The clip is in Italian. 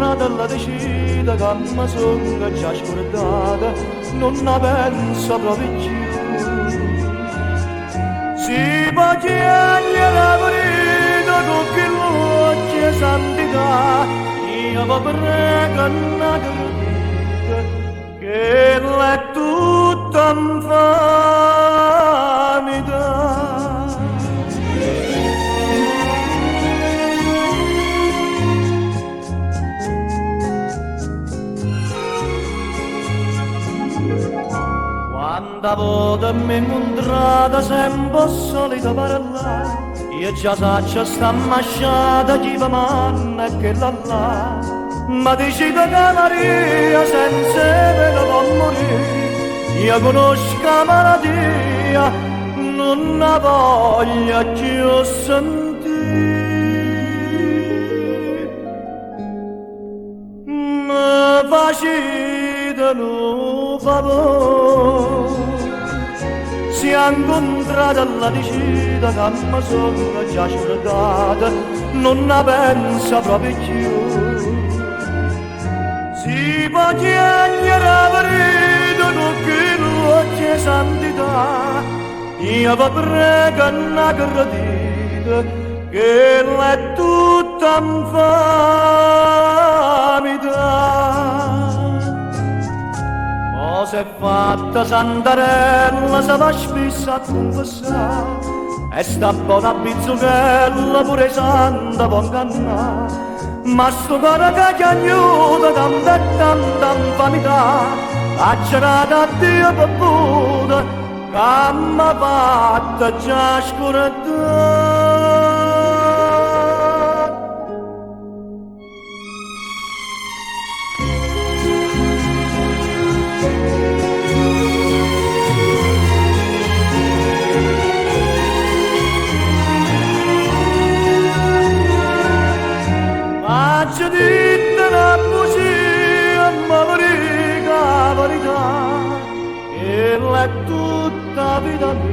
incontrata alla decida che mi sono già scordata, non ne penso proprio più. Si può chiedere la verità con che luce santità, io vi prego una gradita, che l'è tutta infamità. Quando volta mi incontrata sempre solita parlare, io già saccio sta masciata chi va manna e che la là. Ma decide che Maria senza me ne può morire, io conosco la malattia, non la voglio più sentire. Mi facete un favore, si è incontrata alla decida che mi sono già scordata, non ne penso proprio più. Si può chiedere la verità con che luce santità, io vi prego una gradita, che l'è tutta infamità. Si è fatta Santarella, se va spessa a confessare, e sta buona bizzuchella pure santa può ingannare. Ma sto cuore che chiagnuta, tanta e tanta infamità, ha girato a Dio per puta, che m'ha fatta già scordare. Ci dite la bugia, ma la verità, che l'è tutta vita mia.